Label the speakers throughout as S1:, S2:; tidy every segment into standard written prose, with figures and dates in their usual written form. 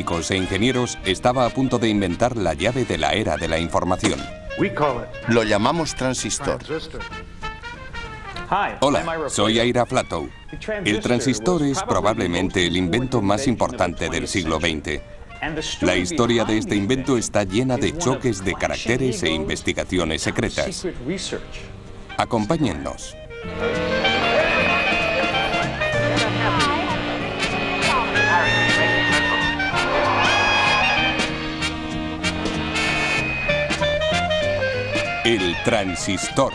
S1: científicos e ingenieros estaba a punto de inventar la llave de la era de la información.
S2: Lo llamamos transistor.
S1: Hola, soy Ira Flatow. El transistor es probablemente el invento más importante del siglo XX. La historia de este invento está llena de choques de caracteres e investigaciones secretas. Acompáñennos. El transistor.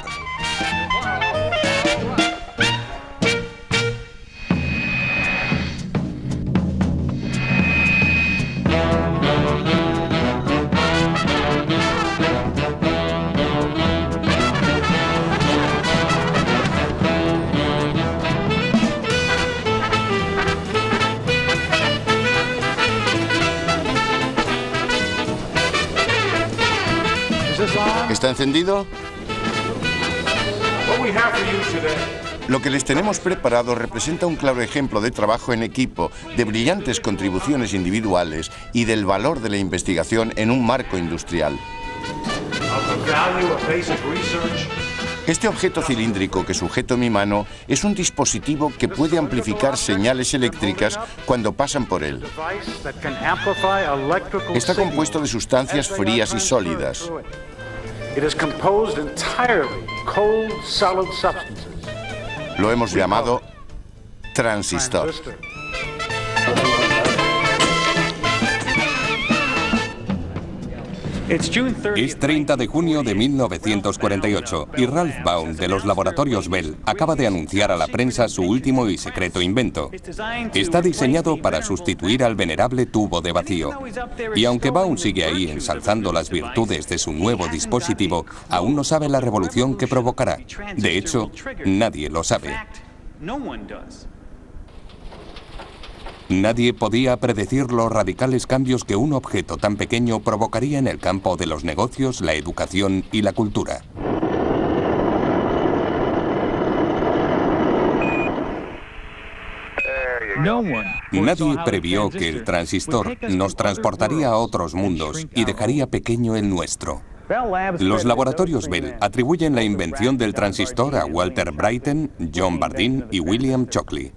S2: ¿Está encendido? Lo que les tenemos preparado representa un claro ejemplo de trabajo en equipo, de brillantes contribuciones individuales y del valor de la investigación en un marco industrial. Este objeto cilíndrico que sujeto en mi mano es un dispositivo que puede amplificar señales eléctricas cuando pasan por él. Está compuesto de sustancias frías y sólidas. Lo hemos llamado transistor.
S1: Es 30 de junio de 1948 y Ralph Baum de los laboratorios Bell acaba de anunciar a la prensa su último y secreto invento. Está diseñado para sustituir al venerable tubo de vacío. Y aunque Baum sigue ahí ensalzando las virtudes de su nuevo dispositivo, aún no sabe la revolución que provocará. De hecho, nadie lo sabe. Nadie podía predecir los radicales cambios que un objeto tan pequeño provocaría en el campo de los negocios, la educación y la cultura. Nadie previó que el transistor nos transportaría a otros mundos y dejaría pequeño el nuestro. Los laboratorios Bell atribuyen la invención del transistor a Walter Brattain, John Bardeen y William Shockley.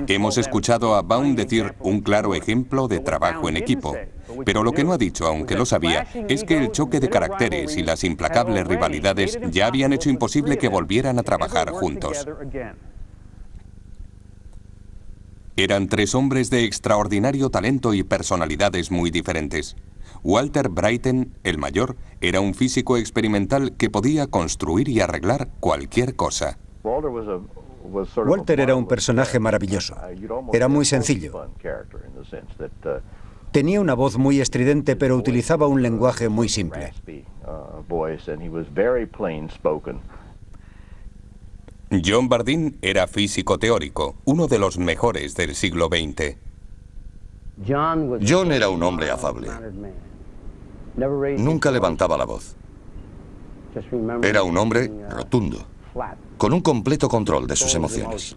S1: Hemos escuchado a Baum decir un claro ejemplo de trabajo en equipo, pero lo que no ha dicho, aunque lo sabía, es que el choque de caracteres y las implacables rivalidades ya habían hecho imposible que volvieran a trabajar juntos. Eran tres hombres de extraordinario talento y personalidades muy diferentes. Walter Brattain, el mayor, era un físico experimental que podía construir y arreglar cualquier cosa.
S3: Walter era un personaje maravilloso. Era muy sencillo. Tenía una voz muy estridente, pero utilizaba un lenguaje muy simple.
S1: John Bardeen era físico teórico, uno de los mejores del siglo XX.
S4: John era un hombre afable. Nunca levantaba la voz. Era un hombre rotundo, con un completo control de sus emociones.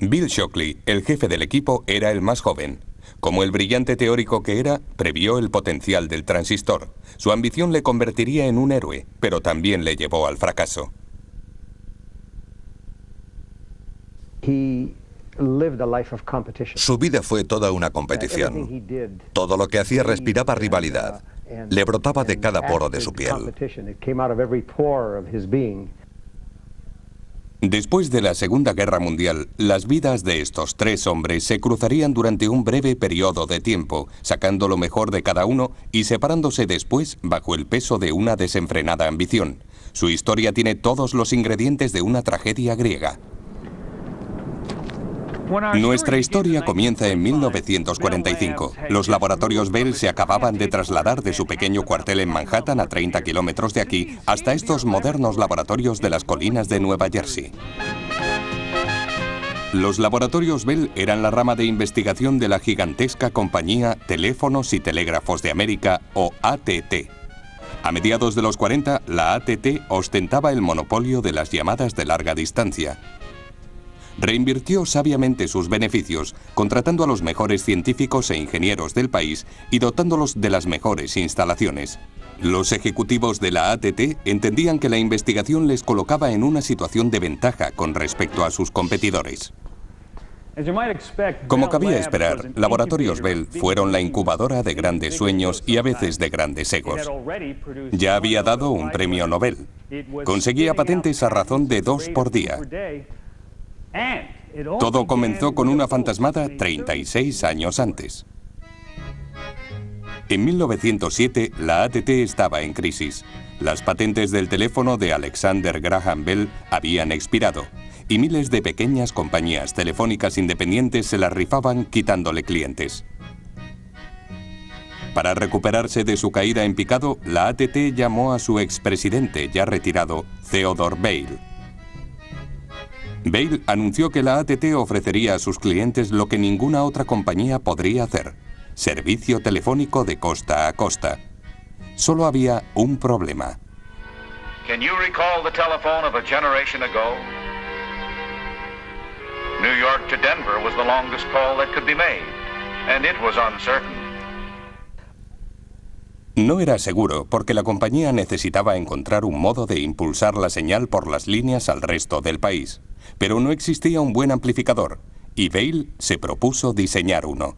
S1: Bill Shockley, el jefe del equipo, era el más joven. Como el brillante teórico que era, previó el potencial del transistor. Su ambición le convertiría en un héroe, pero también le llevó al fracaso.
S4: Su vida fue toda una competición. Todo lo que hacía respiraba rivalidad. Le brotaba de cada poro de su piel.
S1: Después de la Segunda Guerra Mundial, las vidas de estos tres hombres se cruzarían durante un breve periodo de tiempo, sacando lo mejor de cada uno y separándose después bajo el peso de una desenfrenada ambición. Su historia tiene todos los ingredientes de una tragedia griega. Nuestra historia comienza en 1945. Los laboratorios Bell se acababan de trasladar de su pequeño cuartel en Manhattan, a 30 kilómetros de aquí, hasta estos modernos laboratorios de las colinas de Nueva Jersey. Los laboratorios Bell eran la rama de investigación de la gigantesca compañía Teléfonos y Telégrafos de América, o AT&T. A mediados de los 40, la AT&T ostentaba el monopolio de las llamadas de larga distancia. reinvirtió sabiamente sus beneficios, contratando a los mejores científicos e ingenieros del país y dotándolos de las mejores instalaciones. Los ejecutivos de la AT&T entendían que la investigación les colocaba en una situación de ventaja con respecto a sus competidores. Como cabía esperar, Laboratorios Bell fueron la incubadora de grandes sueños y a veces de grandes egos. Ya había dado un premio Nobel. Conseguía patentes a razón de 2 por día. Todo comenzó con una fantasmada 36 años antes. En 1907, la AT&T estaba en crisis. Las patentes del teléfono de Alexander Graham Bell habían expirado y miles de pequeñas compañías telefónicas independientes se las rifaban quitándole clientes. Para recuperarse de su caída en picado, la AT&T llamó a su expresidente, ya retirado, Theodore Vail. Vail anunció que la AT&T ofrecería a sus clientes lo que ninguna otra compañía podría hacer: servicio telefónico de costa a costa. Solo había un problema.
S5: Can you recall the telephone of a generation ago? New York to Denver was the longest call that could be made, and it was uncertain.
S1: No era seguro porque la compañía necesitaba encontrar un modo de impulsar la señal por las líneas al resto del país. Pero no existía un buen amplificador, y Vail se propuso diseñar uno.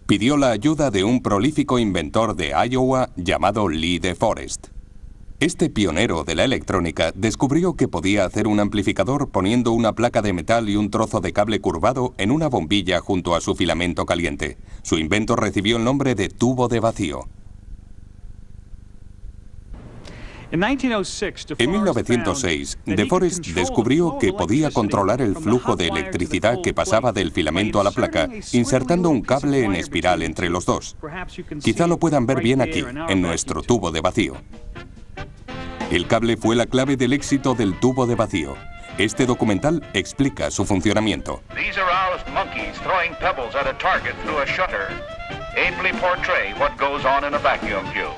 S1: Pidió la ayuda de un prolífico inventor de Iowa llamado Lee DeForest. Este pionero de la electrónica descubrió que podía hacer un amplificador poniendo una placa de metal y un trozo de cable curvado en una bombilla junto a su filamento caliente. Su invento recibió el nombre de tubo de vacío. En 1906, DeForest descubrió que podía controlar el flujo de electricidad que pasaba del filamento a la placa, insertando un cable en espiral entre los dos. Quizá lo puedan ver bien aquí, en nuestro tubo de vacío. El cable fue la clave del éxito del tubo de vacío. Este documental explica su funcionamiento.
S5: These aroused monkeys throwing pebbles at a target through a shutter ably portray what goes on in a vacuum tube.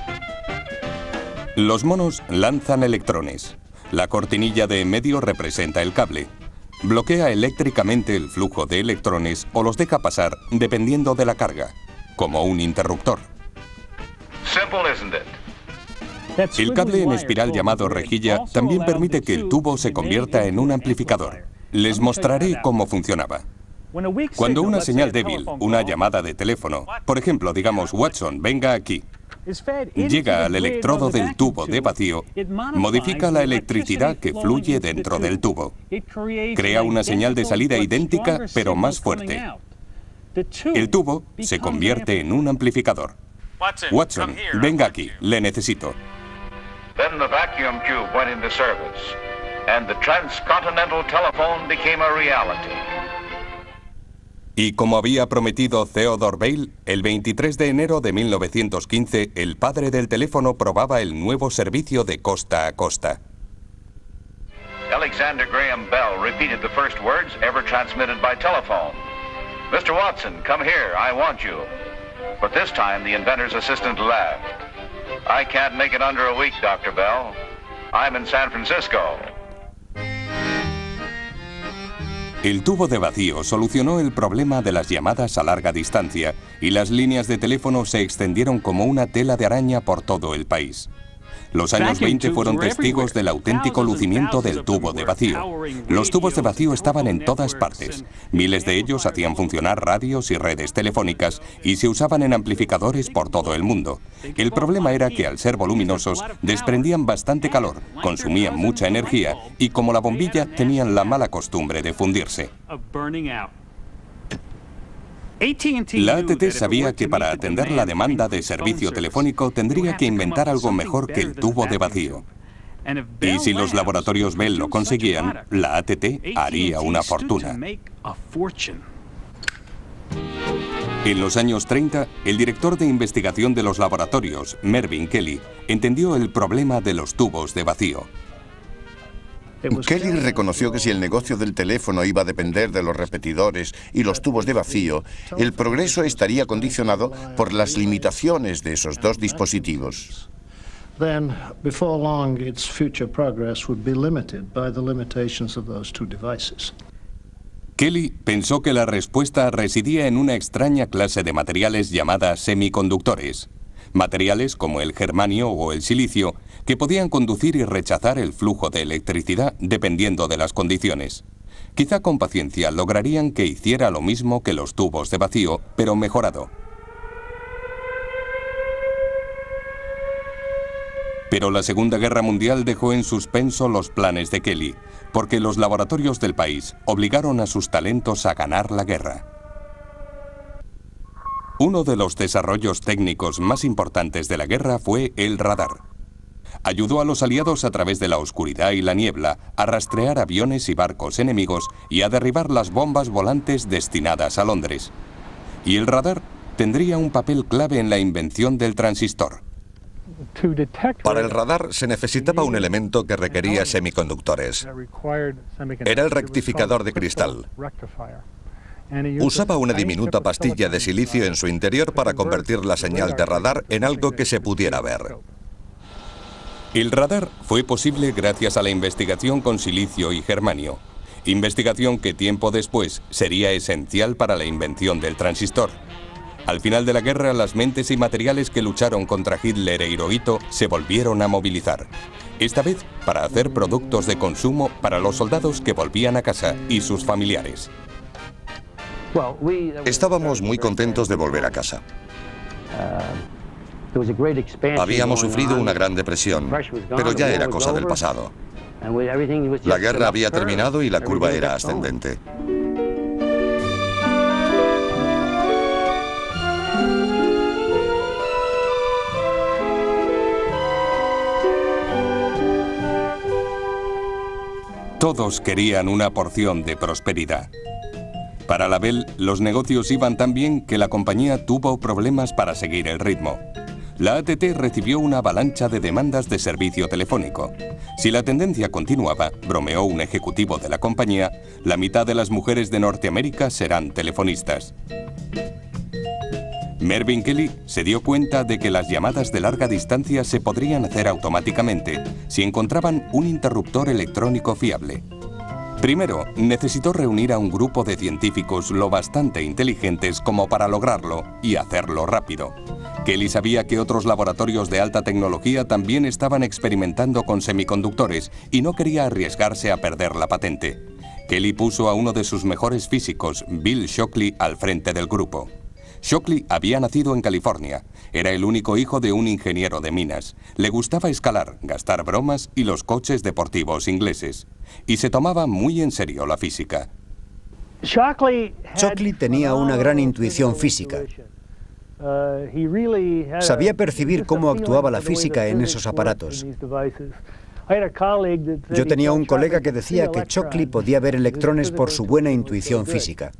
S1: Los monos lanzan electrones. La cortinilla de en medio representa el cable. Bloquea eléctricamente el flujo de electrones o los deja pasar dependiendo de la carga, como un interruptor.
S5: Simple, isn't it?
S1: El cable en espiral llamado rejilla también permite que el tubo se convierta en un amplificador. Les mostraré cómo funcionaba. Cuando una señal débil, una llamada de teléfono, por ejemplo, digamos Watson, venga aquí, llega al electrodo del tubo de vacío, modifica la electricidad que fluye dentro del tubo. Crea una señal de salida idéntica, pero más fuerte. El tubo se convierte en un amplificador. Watson, venga aquí, le necesito.
S5: Then the vacuum tube went into service, and the transcontinental telephone became a reality.
S1: Y como había prometido Theodore Vail, el 23 de enero de 1915, el padre del teléfono probaba el nuevo servicio de costa a costa.
S5: Alexander Graham Bell repeated the first words ever transmitted by telephone. Mr. Watson, come here, I want you. But this time the inventor's assistant laughed. I can't make it under a week, Dr. Bell. I'm in San Francisco.
S1: El tubo de vacío solucionó el problema de las llamadas a larga distancia y las líneas de teléfono se extendieron como una tela de araña por todo el país. Los años 20 fueron testigos del auténtico lucimiento del tubo de vacío. Los tubos de vacío estaban en todas partes. Miles de ellos hacían funcionar radios y redes telefónicas y se usaban en amplificadores por todo el mundo. El problema era que al ser voluminosos desprendían bastante calor, consumían mucha energía y como la bombilla tenían la mala costumbre de fundirse. La AT&T sabía que para atender la demanda de servicio telefónico tendría que inventar algo mejor que el tubo de vacío. Y si los laboratorios Bell lo conseguían, la AT&T haría una fortuna. En los años 30, el director de investigación de los laboratorios, Mervyn Kelly, entendió el problema de los tubos de vacío.
S2: Kelly reconoció que si el negocio del teléfono iba a depender de los repetidores y los tubos de vacío, el progreso estaría condicionado por las limitaciones de esos dos dispositivos.
S6: then before long its future progress would be limited by the limitations of those two devices.
S1: Kelly pensó que la respuesta residía en una extraña clase de materiales llamada semiconductores. Materiales como el germanio o el silicio que podían conducir y rechazar el flujo de electricidad dependiendo de las condiciones. Quizá con paciencia lograrían que hiciera lo mismo que los tubos de vacío, pero mejorado. Pero la Segunda Guerra Mundial dejó en suspenso los planes de Kelly, porque los laboratorios del país obligaron a sus talentos a ganar la guerra. Uno de los desarrollos técnicos más importantes de la guerra fue el radar. Ayudó a los aliados a través de la oscuridad y la niebla a rastrear aviones y barcos enemigos y a derribar las bombas volantes destinadas a Londres. Y el radar tendría un papel clave en la invención del transistor.
S4: Para el radar se necesitaba un elemento que requería semiconductores. Era el rectificador de cristal. Usaba una diminuta pastilla de silicio en su interior para convertir la señal de radar en algo que se pudiera ver.
S1: El radar fue posible gracias a la investigación con silicio y germanio, investigación que tiempo después sería esencial para la invención del transistor. Al final de la guerra, las mentes y materiales que lucharon contra Hitler e Hirohito se volvieron a movilizar, esta vez para hacer productos de consumo para los soldados que volvían a casa y sus familiares.
S4: Estábamos muy contentos de volver a casa. Habíamos sufrido una gran depresión, pero ya era cosa del pasado. La guerra había terminado y la curva era ascendente.
S1: Todos querían una porción de prosperidad. Para la Bell, los negocios iban tan bien que la compañía tuvo problemas para seguir el ritmo. La AT&T recibió una avalancha de demandas de servicio telefónico. Si la tendencia continuaba, bromeó un ejecutivo de la compañía, la mitad de las mujeres de Norteamérica serán telefonistas. Mervyn Kelly se dio cuenta de que las llamadas de larga distancia se podrían hacer automáticamente si encontraban un interruptor electrónico fiable. Primero, necesitó reunir a un grupo de científicos lo bastante inteligentes como para lograrlo y hacerlo rápido. Kelly sabía que otros laboratorios de alta tecnología también estaban experimentando con semiconductores y no quería arriesgarse a perder la patente. Kelly puso a uno de sus mejores físicos, Bill Shockley, al frente del grupo. Shockley había nacido en California. Era el único hijo de un ingeniero de minas. Le gustaba escalar, gastar bromas y los coches deportivos ingleses. Y se tomaba muy en serio la física.
S3: Shockley tenía una gran intuición física. Sabía percibir cómo actuaba la física en esos aparatos. Yo tenía un colega que decía que Shockley podía ver electrones por su buena intuición física.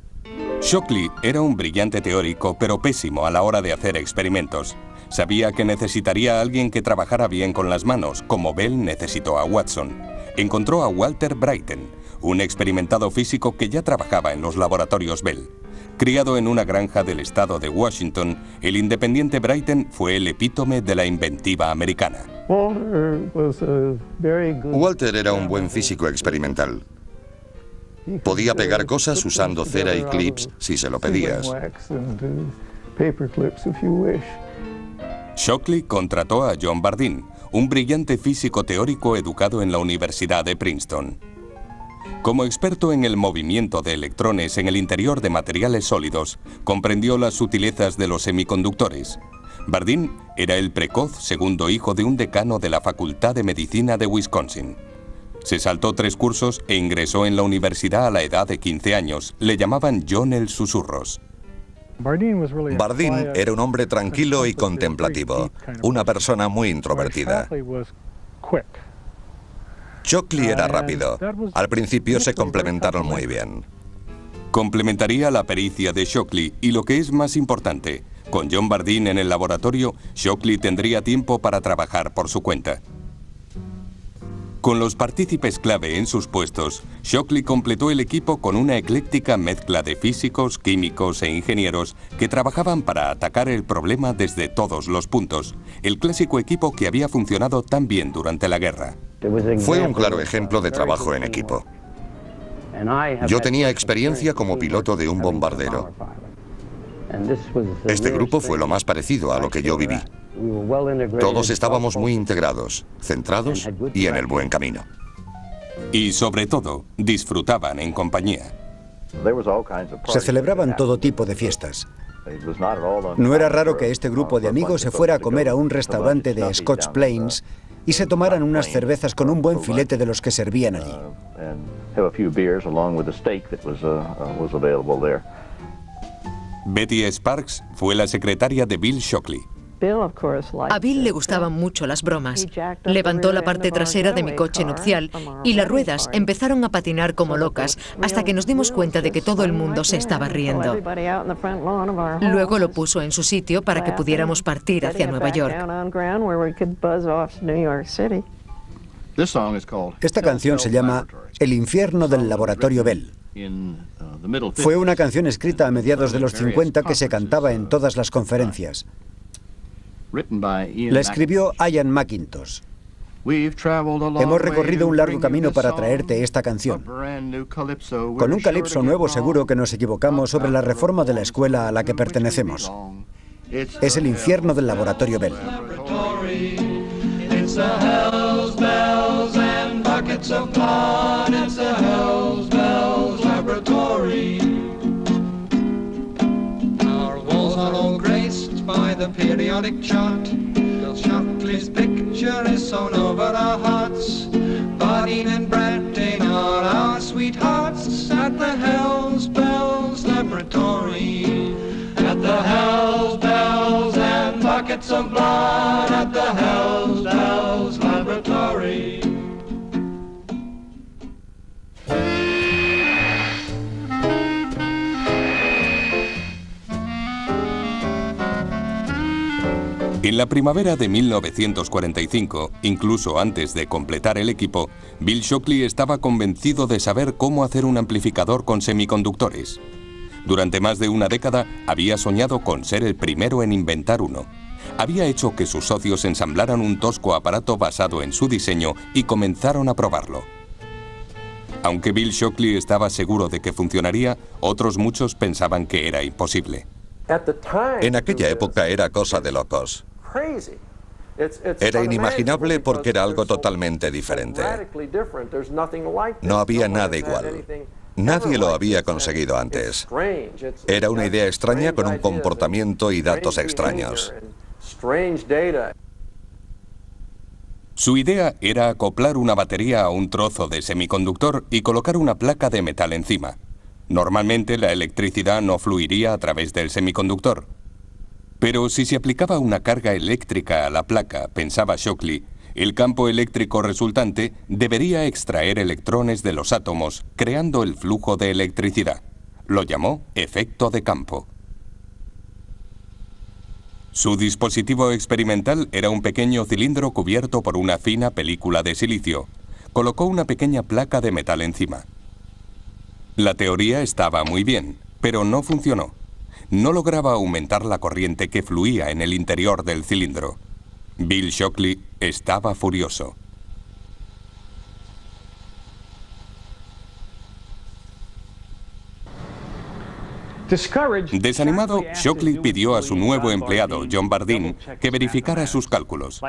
S1: Shockley era un brillante teórico, pero pésimo a la hora de hacer experimentos. Sabía que necesitaría a alguien que trabajara bien con las manos, como Bell necesitó a Watson. Encontró a Walter Brattain, un experimentado físico que ya trabajaba en los laboratorios Bell. Criado en una granja del estado de Washington, el independiente Brattain fue el epítome de la inventiva americana.
S4: Walter era un buen físico experimental. Podía pegar cosas usando cera y clips si se lo pedías.
S1: Shockley contrató a John Bardeen, un brillante físico teórico educado en la Universidad de Princeton. Como experto en el movimiento de electrones en el interior de materiales sólidos, comprendió las sutilezas de los semiconductores. Bardeen era el precoz segundo hijo de un decano de la Facultad de Medicina de Wisconsin. Se saltó 3 cursos e ingresó en la universidad a la edad de 15 años. Le llamaban John el Susurros.
S4: Bardeen era un hombre tranquilo y contemplativo, una persona muy introvertida. Shockley era rápido. Al principio se complementaron muy bien.
S1: Complementaría la pericia de Shockley y lo que es más importante, con John Bardeen en el laboratorio, Shockley tendría tiempo para trabajar por su cuenta. Con los partícipes clave en sus puestos, Shockley completó el equipo con una ecléctica mezcla de físicos, químicos e ingenieros que trabajaban para atacar el problema desde todos los puntos, el clásico equipo que había funcionado tan bien durante la guerra.
S4: Fue un claro ejemplo de trabajo en equipo. Yo tenía experiencia como piloto de un bombardero. Este grupo fue lo más parecido a lo que yo viví. Todos estábamos muy integrados, centrados y en el buen camino.
S1: Y sobre todo, disfrutaban en compañía.
S3: Se celebraban todo tipo de fiestas. No era raro que este grupo de amigos se fuera a comer a un restaurante de Scotch Plains y se tomaran unas cervezas con un buen filete de los que servían allí.
S1: Betty Sparks fue la secretaria de Bill Shockley.
S7: A Bill le gustaban mucho las bromas. Levantó la parte trasera de mi coche nupcial y las ruedas empezaron a patinar como locas hasta que nos dimos cuenta de que todo el mundo se estaba riendo. Luego lo puso en su sitio para que pudiéramos partir hacia Nueva York.
S3: Esta canción se llama El infierno del laboratorio Bell. Fue una canción escrita a mediados de los 50 que se cantaba en todas las conferencias. La escribió Ian McIntosh. Hemos recorrido un largo camino para traerte esta canción. Con un calipso nuevo seguro que nos equivocamos sobre la reforma de la escuela a la que pertenecemos. Es el infierno del laboratorio Bell.
S8: By the periodic chart, Bill Shockley's picture is sewn over our hearts. Bardeen and Bradine are our sweethearts at the Hells Bells Laboratory. At the Hells Bells and buckets of blood at the Hells Bells Laboratory.
S1: En la primavera de 1945, incluso antes de completar el equipo, Bill Shockley estaba convencido de saber cómo hacer un amplificador con semiconductores. Durante más de una década había soñado con ser el primero en inventar uno. Había hecho que sus socios ensamblaran un tosco aparato basado en su diseño y comenzaron a probarlo. Aunque Bill Shockley estaba seguro de que funcionaría, otros muchos pensaban que era imposible.
S4: En aquella época era cosa de locos. Era inimaginable porque era algo totalmente diferente. No había nada igual. Nadie lo había conseguido antes. Era una idea extraña con un comportamiento y datos extraños.
S1: Su idea era acoplar una batería a un trozo de semiconductor y colocar una placa de metal encima. Normalmente la electricidad no fluiría a través del semiconductor. Pero si se aplicaba una carga eléctrica a la placa, pensaba Shockley, el campo eléctrico resultante debería extraer electrones de los átomos, creando el flujo de electricidad. Lo llamó efecto de campo. Su dispositivo experimental era un pequeño cilindro cubierto por una fina película de silicio. Colocó una pequeña placa de metal encima. La teoría estaba muy bien, pero no funcionó. No lograba aumentar la corriente que fluía en el interior del cilindro. Bill Shockley estaba furioso. Desanimado, Shockley pidió a su nuevo empleado, John Bardeen, que verificara sus cálculos.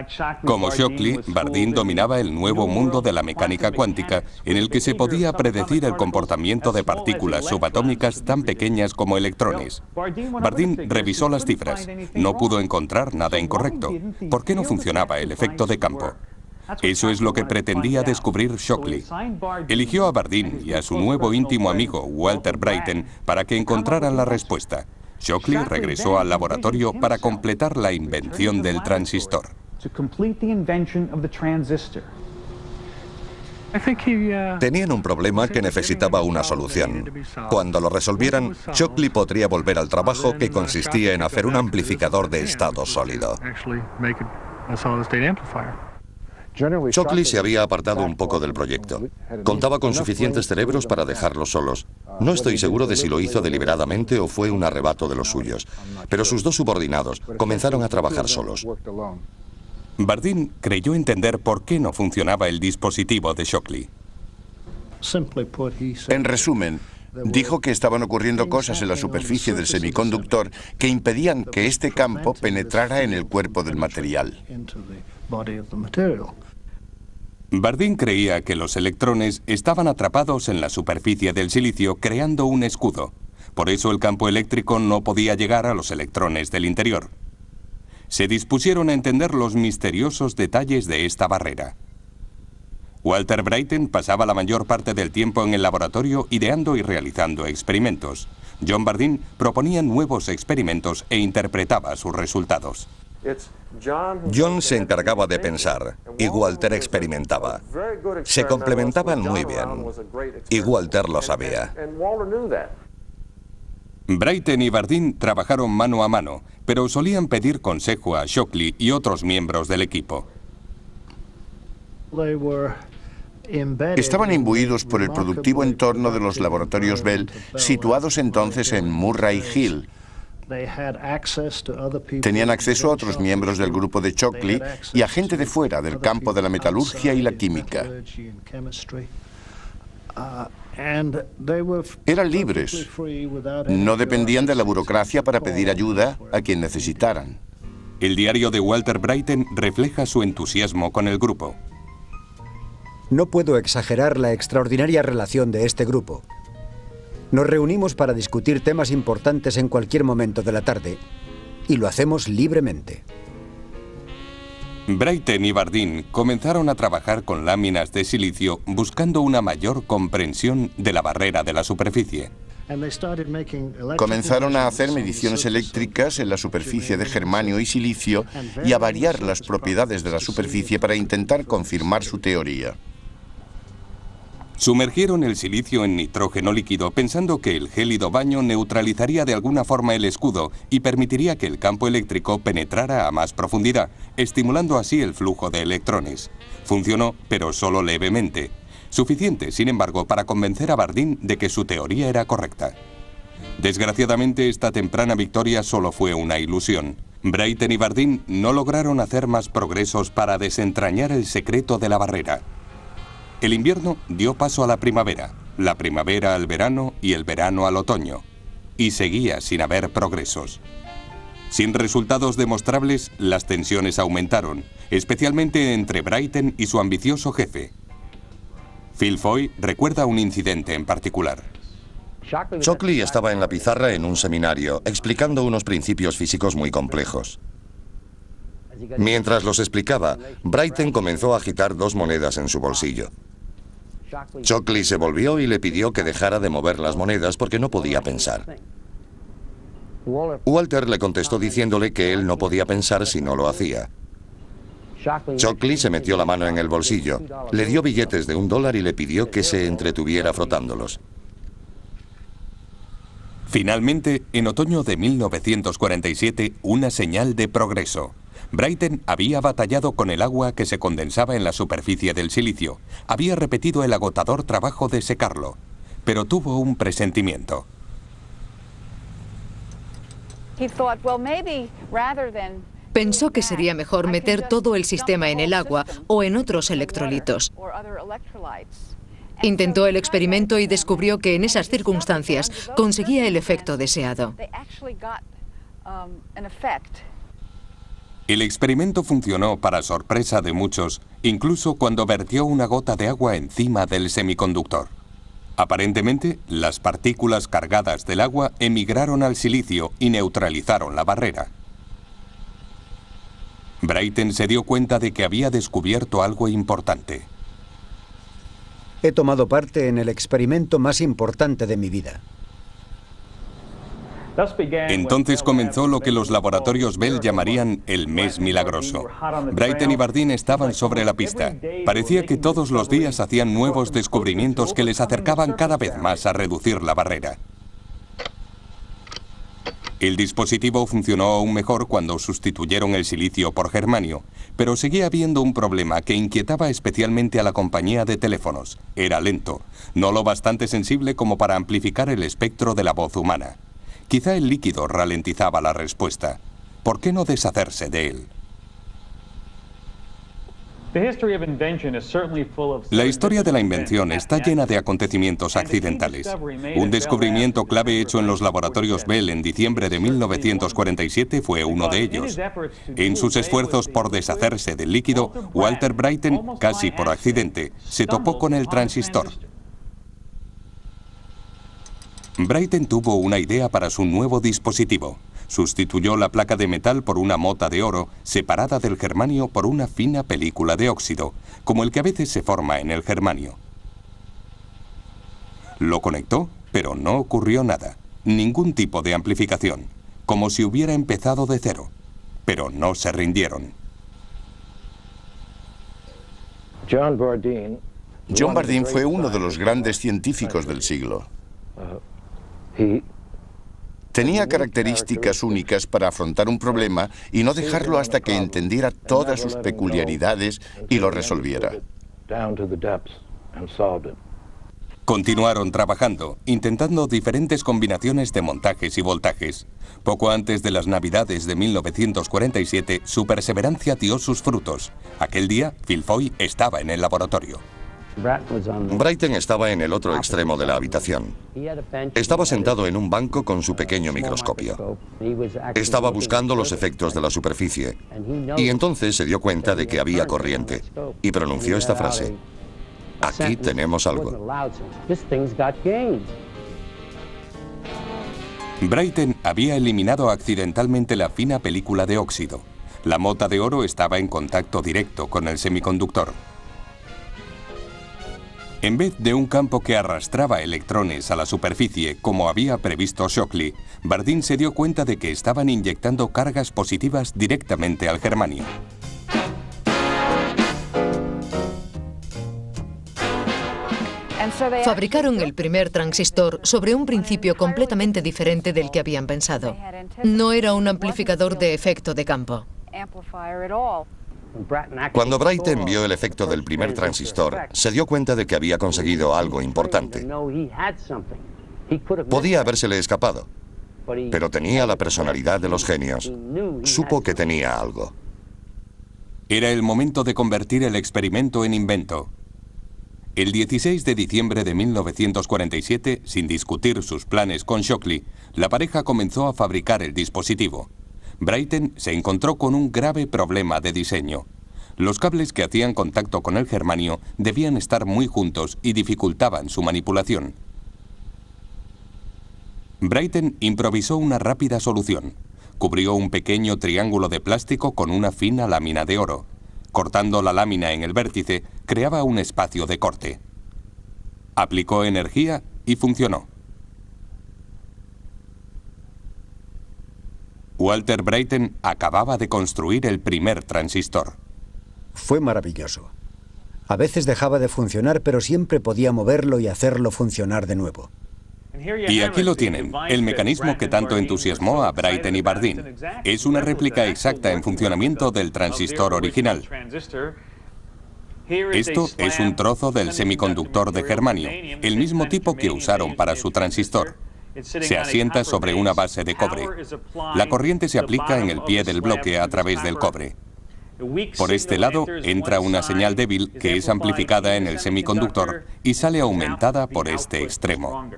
S1: Como Shockley, Bardeen dominaba el nuevo mundo de la mecánica cuántica, en el que se podía predecir el comportamiento de partículas subatómicas tan pequeñas como electrones. Bardeen revisó las cifras. No pudo encontrar nada incorrecto. ¿Por qué no funcionaba el efecto de campo? Eso es lo que pretendía descubrir Shockley. Eligió a Bardeen y a su nuevo íntimo amigo, Walter Brattain, para que encontraran la respuesta. Shockley regresó al laboratorio para completar la invención del transistor.
S4: Tenían un problema que necesitaba una solución. Cuando lo resolvieran, Shockley podría volver al trabajo que consistía en hacer un amplificador de estado sólido. Shockley se había apartado un poco del proyecto. Contaba con suficientes cerebros para dejarlos solos. No estoy seguro de si lo hizo deliberadamente o fue un arrebato de los suyos, pero sus dos subordinados comenzaron a trabajar solos.
S1: Bardeen creyó entender por qué no funcionaba el dispositivo de Shockley.
S2: En resumen, dijo que estaban ocurriendo cosas en la superficie del semiconductor que impedían que este campo penetrara en el cuerpo del material.
S1: Bardeen creía que los electrones estaban atrapados en la superficie del silicio creando un escudo. Por eso el campo eléctrico no podía llegar a los electrones del interior. Se dispusieron a entender los misteriosos detalles de esta barrera. Walter Brattain pasaba la mayor parte del tiempo en el laboratorio ideando y realizando experimentos. John Bardeen proponía nuevos experimentos e interpretaba sus resultados.
S4: John se encargaba de pensar y Walter experimentaba. Se complementaban muy bien y Walter lo sabía.
S1: Brattain y Bardeen trabajaron mano a mano, pero solían pedir consejo a Shockley y otros miembros del equipo.
S2: Estaban imbuidos por el productivo entorno de los laboratorios Bell, situados entonces en Murray Hill. Tenían acceso a otros miembros del grupo de Shockley y a gente de fuera del campo de la metalurgia y la química. Eran libres. No dependían de la burocracia para pedir ayuda a quien necesitaran.
S1: El diario de Walter Brattain refleja su entusiasmo con el grupo.
S3: No puedo exagerar la extraordinaria relación de este grupo. Nos reunimos para discutir temas importantes en cualquier momento de la tarde y lo hacemos libremente.
S1: Brattain y Bardeen comenzaron a trabajar con láminas de silicio buscando una mayor comprensión de la barrera de la superficie.
S2: Comenzaron a hacer mediciones eléctricas en la superficie de germanio y silicio y a variar las propiedades de la superficie para intentar confirmar su teoría.
S1: Sumergieron el silicio en nitrógeno líquido pensando que el gélido baño neutralizaría de alguna forma el escudo y permitiría que el campo eléctrico penetrara a más profundidad, estimulando así el flujo de electrones. Funcionó, pero solo levemente. Suficiente, sin embargo, para convencer a Bardeen de que su teoría era correcta. Desgraciadamente, esta temprana victoria solo fue una ilusión. Brattain y Bardeen no lograron hacer más progresos para desentrañar el secreto de la barrera. El invierno dio paso a la primavera al verano y el verano al otoño. Y seguía sin haber progresos. Sin resultados demostrables, las tensiones aumentaron, especialmente entre Brattain y su ambicioso jefe. Phil Foy recuerda un incidente en particular.
S4: Shockley estaba en la pizarra en un seminario, explicando unos principios físicos muy complejos. Mientras los explicaba, Brattain comenzó a agitar dos monedas en su bolsillo. Shockley se volvió y le pidió que dejara de mover las monedas porque no podía pensar. Walter le contestó diciéndole que él no podía pensar si no lo hacía. Shockley se metió la mano en el bolsillo, le dio billetes de $1 y le pidió que se entretuviera frotándolos.
S1: Finalmente, en otoño de 1947, una señal de progreso. Brattain había batallado con el agua que se condensaba en la superficie del silicio. Había repetido el agotador trabajo de secarlo, pero tuvo un presentimiento.
S7: Pensó que sería mejor meter todo el sistema en el agua o en otros electrolitos. Intentó el experimento y descubrió que en esas circunstancias conseguía el efecto deseado.
S1: El experimento funcionó para sorpresa de muchos, incluso cuando vertió una gota de agua encima del semiconductor. Aparentemente, las partículas cargadas del agua emigraron al silicio y neutralizaron la barrera. Brattain se dio cuenta de que había descubierto algo importante.
S3: He tomado parte en el experimento más importante de mi vida.
S1: Entonces comenzó lo que los laboratorios Bell llamarían el mes milagroso. Brattain y Bardeen estaban sobre la pista. Parecía que todos los días hacían nuevos descubrimientos que les acercaban cada vez más a reducir la barrera. El dispositivo funcionó aún mejor cuando sustituyeron el silicio por germanio, pero seguía habiendo un problema que inquietaba especialmente a la compañía de teléfonos. Era lento, no lo bastante sensible como para amplificar el espectro de la voz humana. Quizá el líquido ralentizaba la respuesta. ¿Por qué no deshacerse de él? La historia de la invención está llena de acontecimientos accidentales. Un descubrimiento clave hecho en los laboratorios Bell en diciembre de 1947 fue uno de ellos. En sus esfuerzos por deshacerse del líquido, Walter Brattain, casi por accidente, se topó con el transistor. Brattain tuvo una idea para su nuevo dispositivo. Sustituyó la placa de metal por una mota de oro, separada del germanio por una fina película de óxido, como el que a veces se forma en el germanio. Lo conectó, pero no ocurrió nada. Ningún tipo de amplificación, como si hubiera empezado de cero. Pero no se rindieron.
S2: John Bardeen fue uno de los grandes científicos del siglo. Tenía características únicas para afrontar un problema y no dejarlo hasta que entendiera todas sus peculiaridades y lo resolviera.
S1: Continuaron trabajando, intentando diferentes combinaciones de montajes y voltajes. Poco antes de las Navidades de 1947, su perseverancia dio sus frutos. Aquel día, Phil Foy estaba en el laboratorio.
S4: Brattain estaba en el otro extremo de la habitación. Estaba sentado en un banco con su pequeño microscopio. Estaba buscando los efectos de la superficie. Y entonces se dio cuenta de que había corriente. Y pronunció esta frase: aquí tenemos algo.
S1: Brattain había eliminado accidentalmente la fina película de óxido. La mota de oro estaba en contacto directo con el semiconductor. En vez de un campo que arrastraba electrones a la superficie, como había previsto Shockley, Bardeen se dio cuenta de que estaban inyectando cargas positivas directamente al germanio.
S7: Fabricaron el primer transistor sobre un principio completamente diferente del que habían pensado. No era un amplificador de efecto de campo.
S4: Cuando Brattain vio el efecto del primer transistor, se dio cuenta de que había conseguido algo importante. Podía habérsele escapado, pero tenía la personalidad de los genios. Supo que tenía algo.
S1: Era el momento de convertir el experimento en invento. El 16 de diciembre de 1947, sin discutir sus planes con Shockley, la pareja comenzó a fabricar el dispositivo. Brattain se encontró con un grave problema de diseño. Los cables que hacían contacto con el germanio debían estar muy juntos y dificultaban su manipulación. Brattain improvisó una rápida solución. Cubrió un pequeño triángulo de plástico con una fina lámina de oro. Cortando la lámina en el vértice, creaba un espacio de corte. Aplicó energía y funcionó. Walter Brattain acababa de construir el primer transistor.
S3: Fue maravilloso. A veces dejaba de funcionar, pero siempre podía moverlo y hacerlo funcionar de nuevo.
S1: Y aquí lo tienen, el mecanismo que tanto entusiasmó a Brattain y Bardeen. Es una réplica exacta en funcionamiento del transistor original. Esto es un trozo del semiconductor de germanio, el mismo tipo que usaron para su transistor. Se asienta sobre una base de cobre. La corriente se aplica en el pie del bloque a través del cobre. Por este lado entra una señal débil que es amplificada en el semiconductor y sale aumentada por este extremo.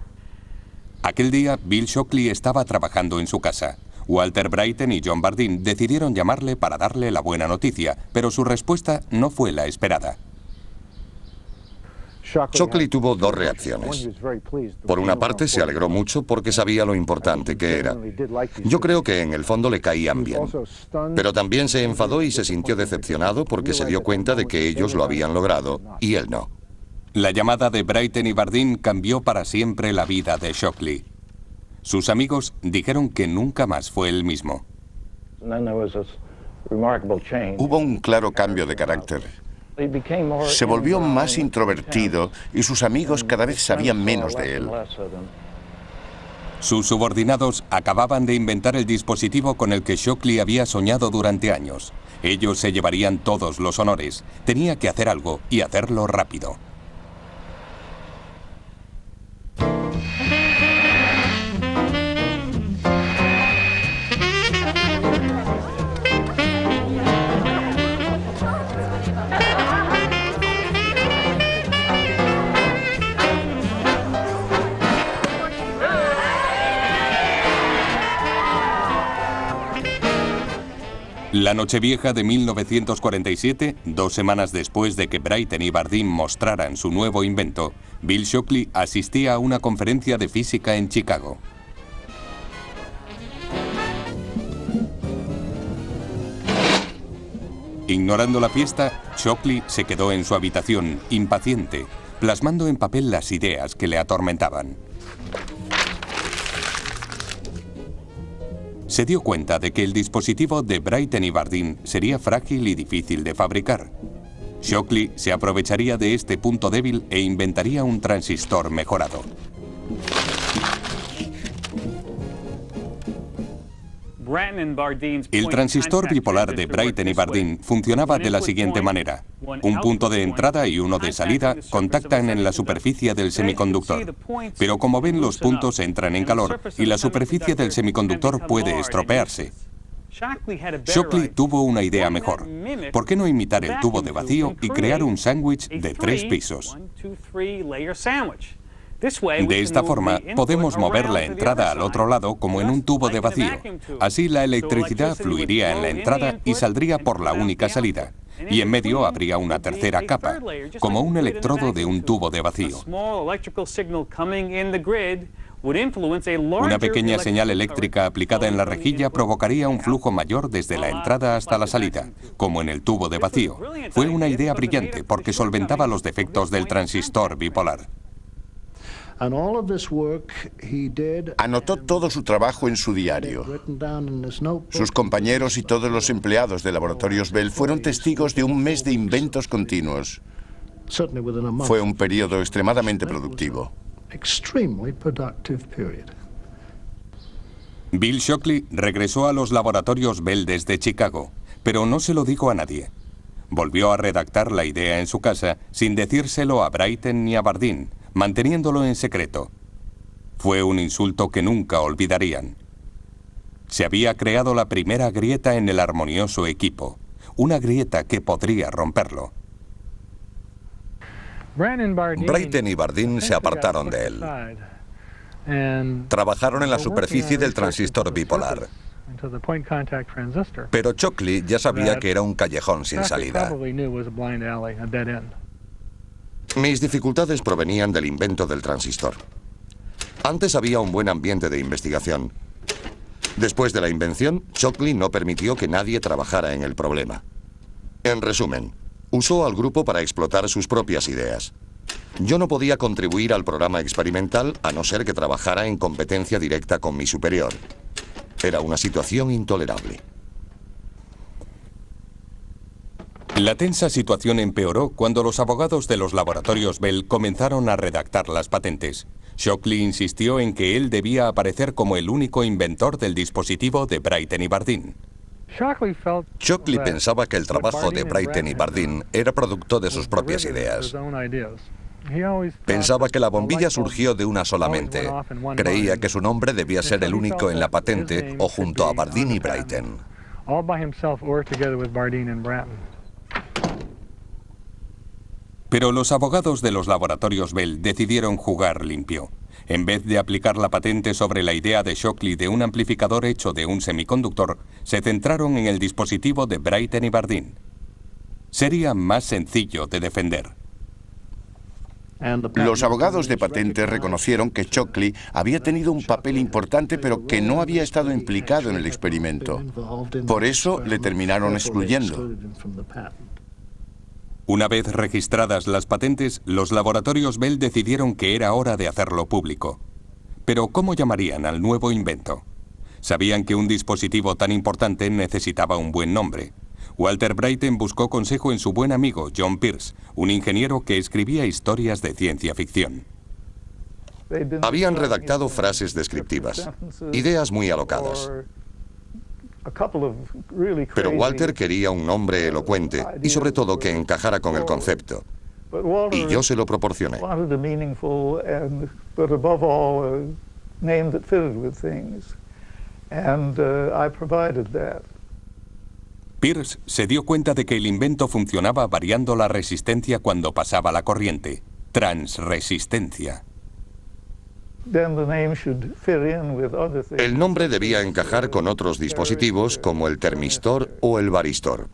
S1: Aquel día, Bill Shockley estaba trabajando en su casa. Walter Brattain y John Bardeen decidieron llamarle para darle la buena noticia, pero su respuesta no fue la esperada.
S4: Shockley tuvo dos reacciones. Por una parte, se alegró mucho porque sabía lo importante que era. Yo creo que en el fondo le caían bien. Pero también se enfadó y se sintió decepcionado porque se dio cuenta de que ellos lo habían logrado y él no.
S1: La llamada de Brattain y Bardeen cambió para siempre la vida de Shockley. Sus amigos dijeron que nunca más fue el mismo.
S2: Hubo un claro cambio de carácter. Se volvió más introvertido y sus amigos cada vez sabían menos de él.
S1: Sus subordinados acababan de inventar el dispositivo con el que Shockley había soñado durante años. Ellos se llevarían todos los honores. Tenía que hacer algo y hacerlo rápido. La Nochevieja de 1947, 2 semanas después de que Bryton y Bardeen mostraran su nuevo invento, Bill Shockley asistía a una conferencia de física en Chicago. Ignorando la fiesta, Shockley se quedó en su habitación, impaciente, plasmando en papel las ideas que le atormentaban. Se dio cuenta de que el dispositivo de Bryton y Bardeen sería frágil y difícil de fabricar. Shockley se aprovecharía de este punto débil e inventaría un transistor mejorado. El transistor bipolar de Bryton y Bardeen funcionaba de la siguiente manera. Un punto de entrada y uno de salida contactan en la superficie del semiconductor. Pero como ven, los puntos entran en calor y la superficie del semiconductor puede estropearse. Shockley tuvo una idea mejor. ¿Por qué no imitar el tubo de vacío y crear un sándwich de 3 pisos? De esta forma, podemos mover la entrada al otro lado como en un tubo de vacío. Así la electricidad fluiría en la entrada y saldría por la única salida. Y en medio habría una tercera capa, como un electrodo de un tubo de vacío. Una pequeña señal eléctrica aplicada en la rejilla provocaría un flujo mayor desde la entrada hasta la salida, como en el tubo de vacío. Fue una idea brillante porque solventaba los defectos del transistor bipolar.
S2: Anotó todo su trabajo en su diario. Sus compañeros y todos los empleados de Laboratorios Bell fueron testigos de un mes de inventos continuos. Fue un periodo extremadamente productivo.
S1: Bill Shockley regresó a los Laboratorios Bell desde Chicago, pero no se lo dijo a nadie. Volvió a redactar la idea en su casa sin decírselo a Bryton ni a Bardeen, manteniéndolo en secreto. Fue un insulto que nunca olvidarían. Se había creado la primera grieta en el armonioso equipo, una grieta que podría romperlo.
S4: Bryton y Bardeen se apartaron de él. Trabajaron en la superficie del transistor bipolar. Pero Shockley ya sabía que era un callejón sin salida. Mis dificultades provenían del invento del transistor. Antes había un buen ambiente de investigación. Después de la invención, Shockley no permitió que nadie trabajara en el problema. En resumen, usó al grupo para explotar sus propias ideas. Yo no podía contribuir al programa experimental a no ser que trabajara en competencia directa con mi superior. Era una situación intolerable.
S1: La tensa situación empeoró cuando los abogados de los Laboratorios Bell comenzaron a redactar las patentes. Shockley insistió en que él debía aparecer como el único inventor del dispositivo de Bryton y Bardeen.
S4: Shockley pensaba que el trabajo de Bryton y Bardeen era producto de sus propias ideas. Pensaba que la bombilla surgió de una sola mente. Creía que su nombre debía ser el único en la patente o junto a Bardeen y Bryton.
S1: Pero los abogados de los Laboratorios Bell decidieron jugar limpio. En vez de aplicar la patente sobre la idea de Shockley de un amplificador hecho de un semiconductor, se centraron en el dispositivo de Bryton y Bardeen. Sería más sencillo de defender.
S2: Los abogados de patentes reconocieron que Shockley había tenido un papel importante, pero que no había estado implicado en el experimento. Por eso le terminaron excluyendo.
S1: Una vez registradas las patentes, los Laboratorios Bell decidieron que era hora de hacerlo público. Pero ¿cómo llamarían al nuevo invento? Sabían que un dispositivo tan importante necesitaba un buen nombre. Walter Bryton buscó consejo en su buen amigo John Pierce, un ingeniero que escribía historias de ciencia ficción.
S4: Habían redactado frases descriptivas, ideas muy alocadas. Pero Walter quería un nombre elocuente y sobre todo que encajara con el concepto. Y yo se lo proporcioné.
S1: Pierce se dio cuenta de que el invento funcionaba variando la resistencia cuando pasaba la corriente. Transresistencia.
S4: El nombre debía encajar con otros dispositivos como el termistor o el varistor.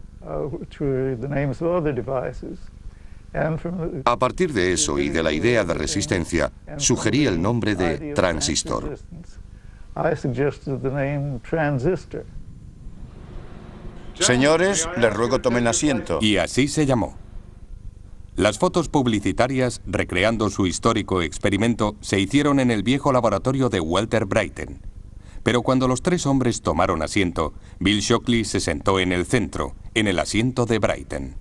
S4: A partir de eso y de la idea de resistencia, sugerí el nombre de transistor.
S2: Señores, les ruego tomen asiento.
S1: Y así se llamó. Las fotos publicitarias, recreando su histórico experimento, se hicieron en el viejo laboratorio de Walter Brattain. Pero cuando los tres hombres tomaron asiento, Bill Shockley se sentó en el centro, en el asiento de Brattain.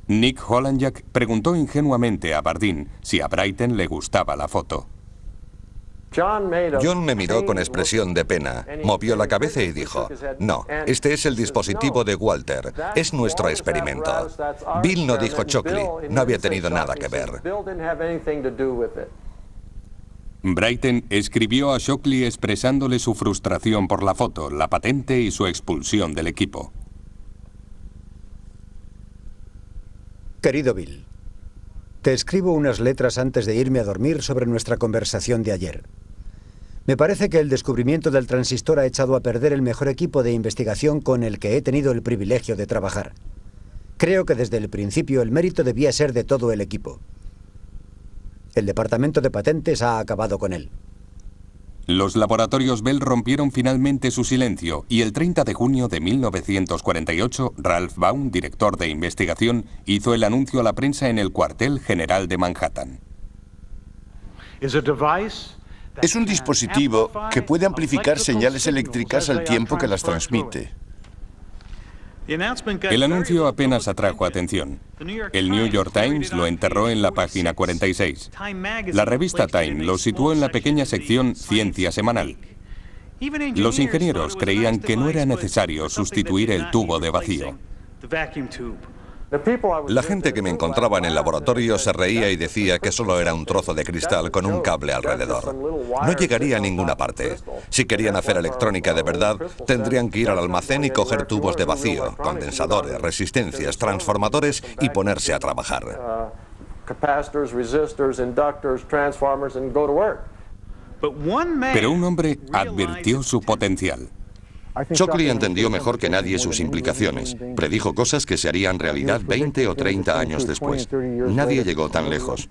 S1: Nick Hollanjack preguntó ingenuamente a Bardeen si a Brattain le gustaba la foto.
S4: John me miró con expresión de pena, movió la cabeza y dijo, no, este es el dispositivo de Walter, es nuestro experimento. Bill no dijo Shockley, no había tenido nada que ver.
S1: Brattain escribió a Shockley expresándole su frustración por la foto, la patente y su expulsión del equipo.
S3: Querido Bill, te escribo unas letras antes de irme a dormir sobre nuestra conversación de ayer. Me parece que el descubrimiento del transistor ha echado a perder el mejor equipo de investigación con el que he tenido el privilegio de trabajar. Creo que desde el principio el mérito debía ser de todo el equipo. El departamento de patentes ha acabado con él.
S1: Los laboratorios Bell rompieron finalmente su silencio y el 30 de junio de 1948, Ralph Baum, director de investigación, hizo el anuncio a la prensa en el cuartel general de Manhattan.
S2: Es un dispositivo que puede amplificar señales eléctricas al tiempo que las transmite.
S1: El anuncio apenas atrajo atención. El New York Times lo enterró en la página 46. La revista Time lo situó en la pequeña sección Ciencia Semanal. Los ingenieros creían que no era necesario sustituir el tubo de vacío.
S4: La gente que me encontraba en el laboratorio se reía y decía que solo era un trozo de cristal con un cable alrededor. No llegaría a ninguna parte. Si querían hacer electrónica de verdad, tendrían que ir al almacén y coger tubos de vacío, condensadores, resistencias, transformadores y ponerse a trabajar.
S1: Pero un hombre advirtió su potencial.
S4: Shockley entendió mejor que nadie sus implicaciones. Predijo cosas que se harían realidad 20 o 30 años después. Nadie llegó tan lejos.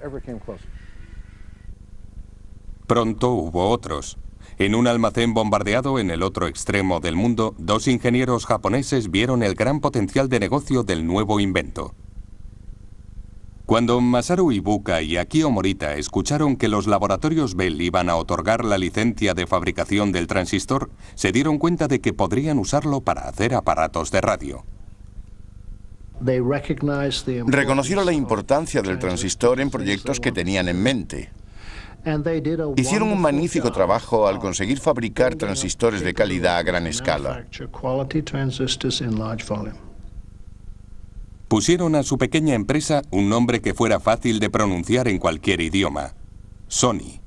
S1: Pronto hubo otros. En un almacén bombardeado en el otro extremo del mundo, dos ingenieros japoneses vieron el gran potencial de negocio del nuevo invento. Cuando Masaru Ibuka y Akio Morita escucharon que los laboratorios Bell iban a otorgar la licencia de fabricación del transistor, se dieron cuenta de que podrían usarlo para hacer aparatos de radio.
S2: Reconocieron la importancia del transistor en proyectos que tenían en mente. Hicieron un magnífico trabajo al conseguir fabricar transistores de calidad a gran escala.
S1: Pusieron a su pequeña empresa un nombre que fuera fácil de pronunciar en cualquier idioma: Sony.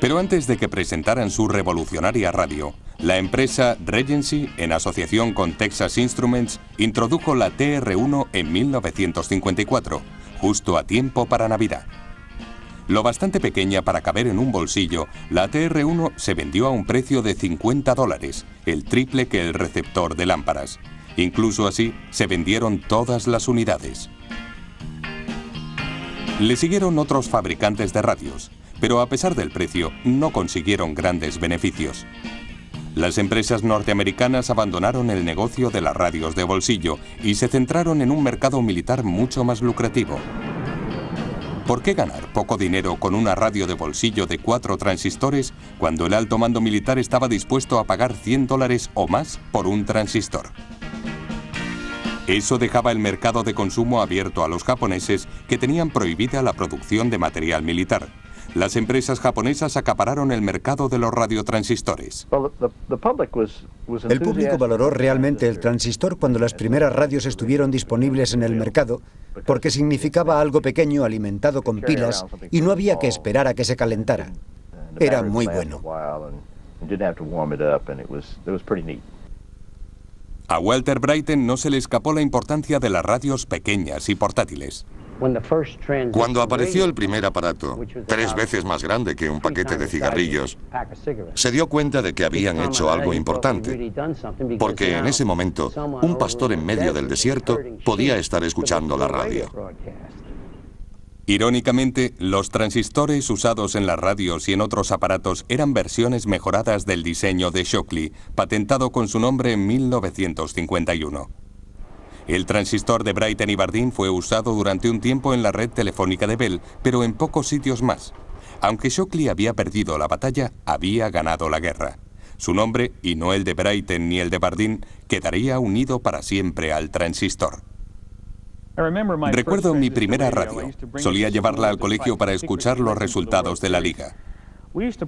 S1: Pero antes de que presentaran su revolucionaria radio, la empresa Regency, en asociación con Texas Instruments, introdujo la TR-1 en 1954, justo a tiempo para Navidad. Lo bastante pequeña para caber en un bolsillo, la TR-1 se vendió a un precio de $50, el triple que el receptor de lámparas. Incluso así, se vendieron todas las unidades. Le siguieron otros fabricantes de radios, pero a pesar del precio, no consiguieron grandes beneficios. Las empresas norteamericanas abandonaron el negocio de las radios de bolsillo y se centraron en un mercado militar mucho más lucrativo. ¿Por qué ganar poco dinero con una radio de bolsillo de 4 transistores cuando el alto mando militar estaba dispuesto a pagar $100 o más por un transistor? Eso dejaba el mercado de consumo abierto a los japoneses, que tenían prohibida la producción de material militar. Las empresas japonesas acapararon el mercado de los radiotransistores.
S3: El público valoró realmente el transistor cuando las primeras radios estuvieron disponibles en el mercado, porque significaba algo pequeño alimentado con pilas y no había que esperar a que se calentara. Era muy bueno.
S1: A Walter Bryten no se le escapó la importancia de las radios pequeñas y portátiles.
S9: Cuando apareció el primer aparato, 3 veces más grande que un paquete de cigarrillos, se dio cuenta de que habían hecho algo importante, porque en ese momento, un pastor en medio del desierto podía estar escuchando la radio.
S1: Irónicamente, los transistores usados en las radios y en otros aparatos eran versiones mejoradas del diseño de Shockley, patentado con su nombre en 1951. El transistor de Bryten y Bardeen fue usado durante un tiempo en la red telefónica de Bell, pero en pocos sitios más. Aunque Shockley había perdido la batalla, había ganado la guerra. Su nombre, y no el de Bryten ni el de Bardeen, quedaría unido para siempre al transistor. Recuerdo mi primera radio. Solía llevarla al colegio para escuchar los resultados de la liga.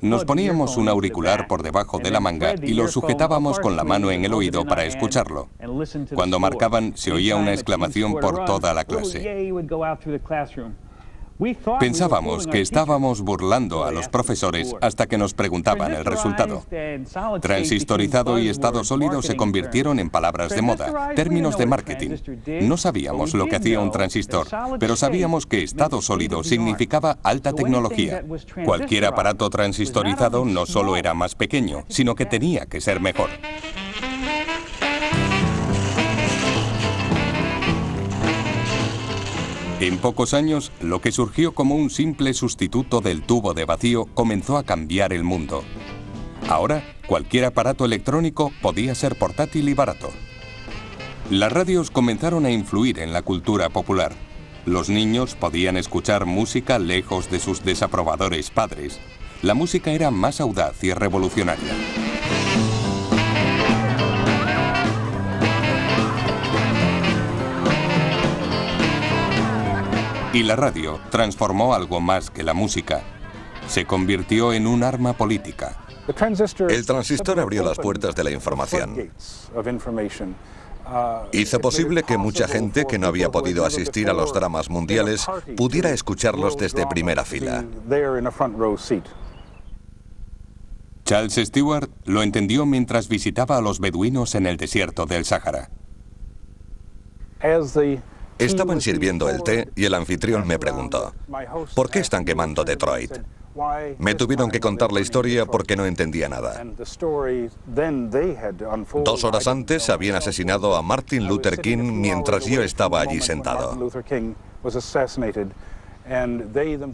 S1: Nos poníamos un auricular por debajo de la manga y lo sujetábamos con la mano en el oído para escucharlo. Cuando marcaban, se oía una exclamación por toda la clase. Pensábamos que estábamos burlando a los profesores hasta que nos preguntaban el resultado. Transistorizado y estado sólido se convirtieron en palabras de moda, términos de marketing. No sabíamos lo que hacía un transistor, pero sabíamos que estado sólido significaba alta tecnología. Cualquier aparato transistorizado no solo era más pequeño, sino que tenía que ser mejor. En pocos años, lo que surgió como un simple sustituto del tubo de vacío comenzó a cambiar el mundo. Ahora, cualquier aparato electrónico podía ser portátil y barato. Las radios comenzaron a influir en la cultura popular. Los niños podían escuchar música lejos de sus desaprobadores padres. La música era más audaz y revolucionaria. Y la radio transformó algo más que la música. Se convirtió en un arma política.
S4: El transistor abrió las puertas de la información. Hizo posible que mucha gente que no había podido asistir a los dramas mundiales pudiera escucharlos desde primera fila.
S1: Charles Stewart lo entendió mientras visitaba a los beduinos en el desierto del Sáhara.
S4: Estaban sirviendo el té y el anfitrión me preguntó, ¿por qué están quemando Detroit? Me tuvieron que contar la historia porque no entendía nada. 2 horas antes habían asesinado a Martin Luther King mientras yo estaba allí sentado.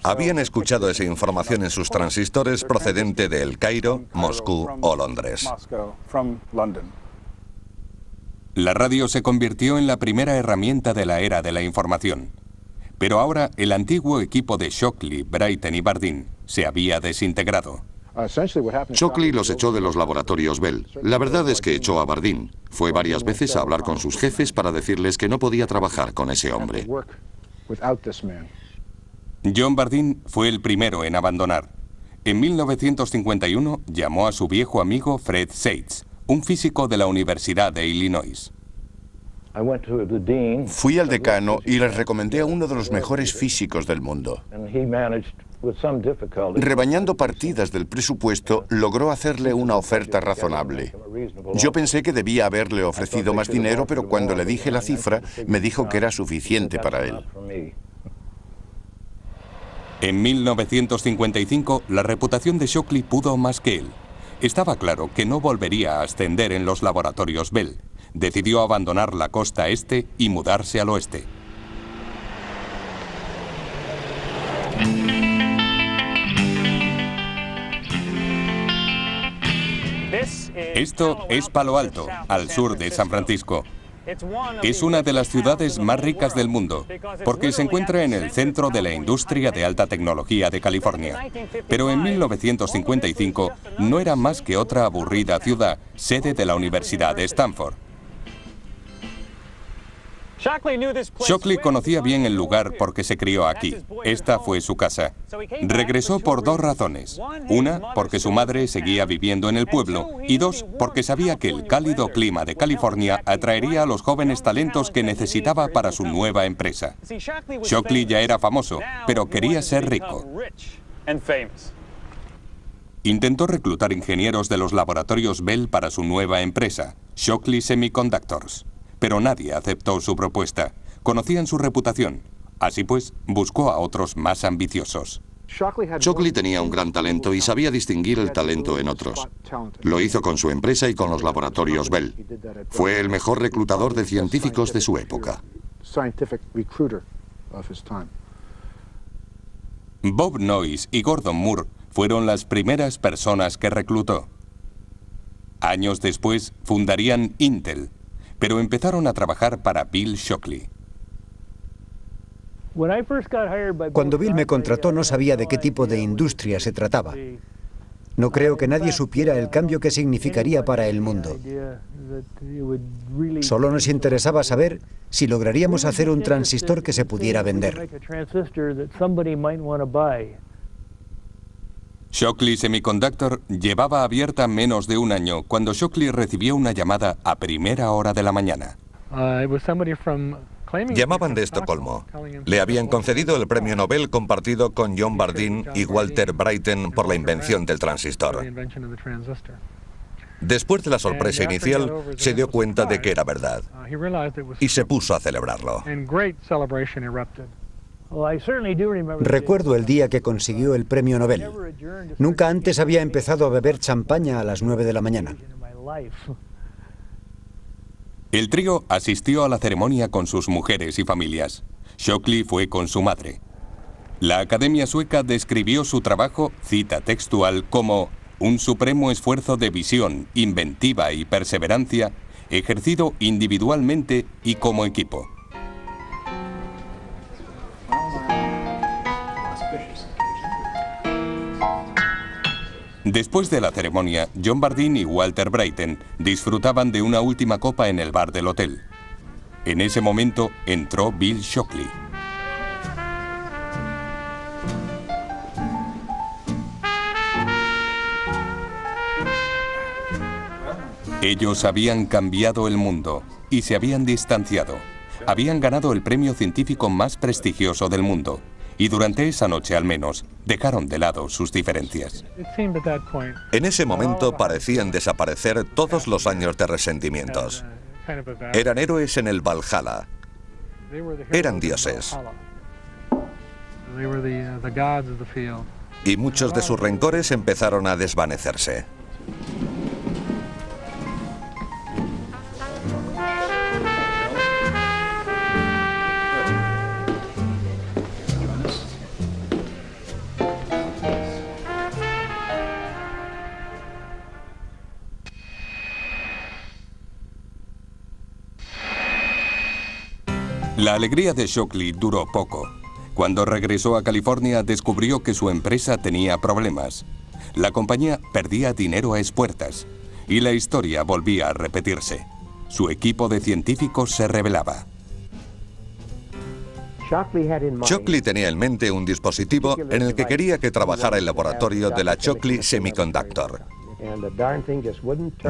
S4: Habían escuchado esa información en sus transistores procedente de El Cairo, Moscú o Londres.
S1: La radio se convirtió en la primera herramienta de la era de la información. Pero ahora el antiguo equipo de Shockley, Bryten y Bardeen se había desintegrado.
S9: Shockley los echó de los laboratorios Bell. La verdad es que echó a Bardeen. Fue varias veces a hablar con sus jefes para decirles que no podía trabajar con ese hombre.
S1: John Bardeen fue el primero en abandonar. En 1951 llamó a su viejo amigo Fred Seitz, un físico de la Universidad de Illinois.
S2: Fui al decano y les recomendé a uno de los mejores físicos del mundo. Rebañando partidas del presupuesto, logró hacerle una oferta razonable. Yo pensé que debía haberle ofrecido más dinero, pero cuando le dije la cifra, me dijo que era suficiente para él.
S1: En 1955, la reputación de Shockley pudo más que él. Estaba claro que no volvería a ascender en los laboratorios Bell. Decidió abandonar la costa este y mudarse al oeste. Esto es Palo Alto, al sur de San Francisco. Es una de las ciudades más ricas del mundo, porque se encuentra en el centro de la industria de alta tecnología de California. Pero en 1955 no era más que otra aburrida ciudad, sede de la Universidad de Stanford. Shockley conocía bien el lugar porque se crió aquí. Esta fue su casa. Regresó por dos razones. Una, porque su madre seguía viviendo en el pueblo, y dos, porque sabía que el cálido clima de California atraería a los jóvenes talentos que necesitaba para su nueva empresa. Shockley ya era famoso, pero quería ser rico. Intentó reclutar ingenieros de los laboratorios Bell para su nueva empresa, Shockley Semiconductors. Pero nadie aceptó su propuesta. Conocían su reputación. Así pues, buscó a otros más ambiciosos.
S9: Shockley tenía un gran talento y sabía distinguir el talento en otros. Lo hizo con su empresa y con los laboratorios Bell. Fue el mejor reclutador de científicos de su época.
S1: Bob Noyce y Gordon Moore fueron las primeras personas que reclutó. Años después fundarían Intel, pero empezaron a trabajar para Bill Shockley.
S3: Cuando Bill me contrató no sabía de qué tipo de industria se trataba. No creo que nadie supiera el cambio que significaría para el mundo. Solo nos interesaba saber si lograríamos hacer un transistor que se pudiera vender.
S1: Shockley Semiconductor llevaba abierta menos de un año cuando Shockley recibió una llamada a primera hora de la mañana.
S4: Llamaban de Estocolmo. Le habían concedido el premio Nobel compartido con John Bardeen y Walter Brattain por la invención del transistor. Después de la sorpresa inicial, se dio cuenta de que era verdad y se puso a celebrarlo.
S3: Recuerdo el día que consiguió el premio Nobel. Nunca antes había empezado a beber champaña a las 9 de la mañana.
S1: El trío asistió a la ceremonia con sus mujeres y familias. Shockley fue con su madre. La Academia Sueca describió su trabajo, cita textual, como un supremo esfuerzo de visión, inventiva y perseverancia, ejercido individualmente y como equipo. Después de la ceremonia, John Bardeen y Walter Brattain disfrutaban de una última copa en el bar del hotel. En ese momento entró Bill Shockley. Ellos habían cambiado el mundo y se habían distanciado. Habían ganado el premio científico más prestigioso del mundo. Y durante esa noche, al menos, dejaron de lado sus diferencias.
S4: En ese momento parecían desaparecer todos los años de resentimientos. Eran héroes en el Valhalla. Eran dioses. Y muchos de sus rencores empezaron a desvanecerse.
S1: La alegría de Shockley duró poco. Cuando regresó a California, descubrió que su empresa tenía problemas. La compañía perdía dinero a espuertas y la historia volvía a repetirse. Su equipo de científicos se rebelaba.
S4: Shockley tenía en mente un dispositivo en el que quería que trabajara el laboratorio de la Shockley Semiconductor.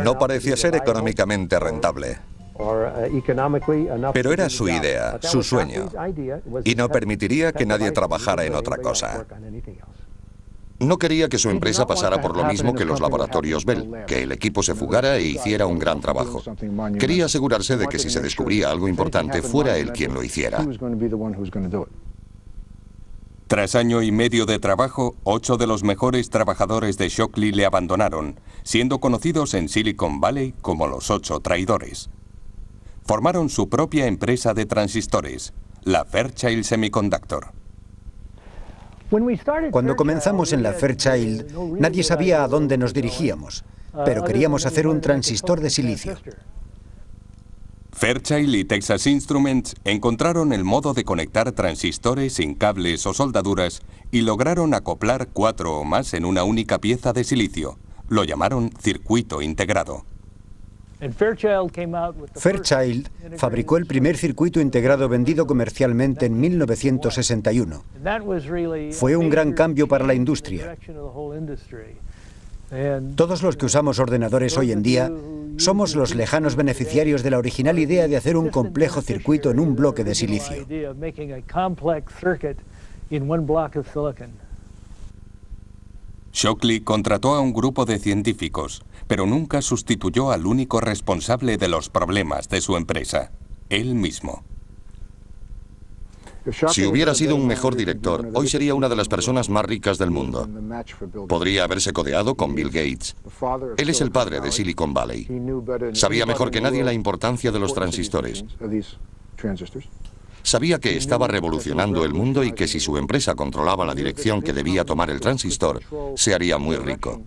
S4: No parecía ser económicamente rentable. Pero era su idea, su sueño, y no permitiría que nadie trabajara en otra cosa. No quería que su empresa pasara por lo mismo que los laboratorios Bell, que el equipo se fugara e hiciera un gran trabajo. Quería asegurarse de que si se descubría algo importante, fuera él quien lo hiciera.
S1: Tras año y medio de trabajo, 8 de los mejores trabajadores de Shockley le abandonaron, siendo conocidos en Silicon Valley como los 8 traidores. Formaron su propia empresa de transistores, la Fairchild Semiconductor.
S3: Cuando comenzamos en la Fairchild, nadie sabía a dónde nos dirigíamos, pero queríamos hacer un transistor de silicio.
S1: Fairchild y Texas Instruments encontraron el modo de conectar transistores sin cables o soldaduras y lograron acoplar 4 o más en una única pieza de silicio. Lo llamaron circuito integrado.
S3: Fairchild fabricó el primer circuito integrado vendido comercialmente en 1961. Fue un gran cambio para la industria. Todos los que usamos ordenadores hoy en día somos los lejanos beneficiarios de la original idea de hacer un complejo circuito en un bloque de silicio.
S1: Shockley contrató a un grupo de científicos, pero nunca sustituyó al único responsable de los problemas de su empresa, él mismo.
S9: Si hubiera sido un mejor director, hoy sería una de las personas más ricas del mundo. Podría haberse codeado con Bill Gates. Él es el padre de Silicon Valley. Sabía mejor que nadie la importancia de los transistores. Sabía que estaba revolucionando el mundo y que si su empresa controlaba la dirección que debía tomar el transistor, se haría muy rico.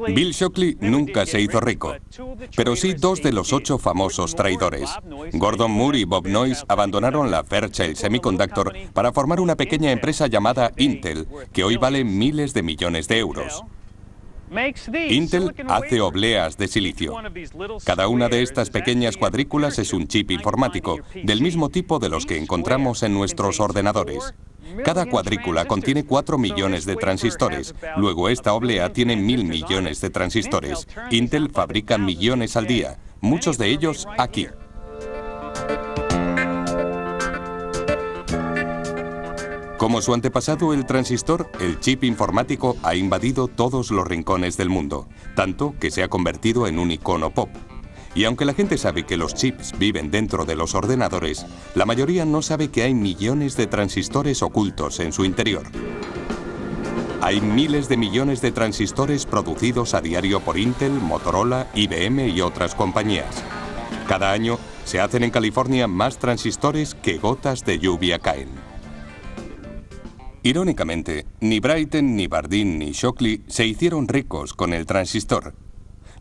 S1: Bill Shockley nunca se hizo rico, pero sí dos de los 8 famosos traidores. Gordon Moore y Bob Noyce abandonaron la Fairchild Semiconductor para formar una pequeña empresa llamada Intel, que hoy vale miles de millones de euros. Intel hace obleas de silicio. Cada una de estas pequeñas cuadrículas es un chip informático, del mismo tipo de los que encontramos en nuestros ordenadores. Cada cuadrícula contiene 4 millones de transistores. Luego esta oblea tiene 1000 millones de transistores. Intel fabrica millones al día, muchos de ellos aquí. Como su antepasado el transistor, el chip informático ha invadido todos los rincones del mundo, tanto que se ha convertido en un icono pop. Y aunque la gente sabe que los chips viven dentro de los ordenadores, la mayoría no sabe que hay millones de transistores ocultos en su interior. Hay miles de millones de transistores producidos a diario por Intel, Motorola, IBM y otras compañías. Cada año se hacen en California más transistores que gotas de lluvia caen. Irónicamente, ni Brighton, ni Bardeen, ni Shockley se hicieron ricos con el transistor.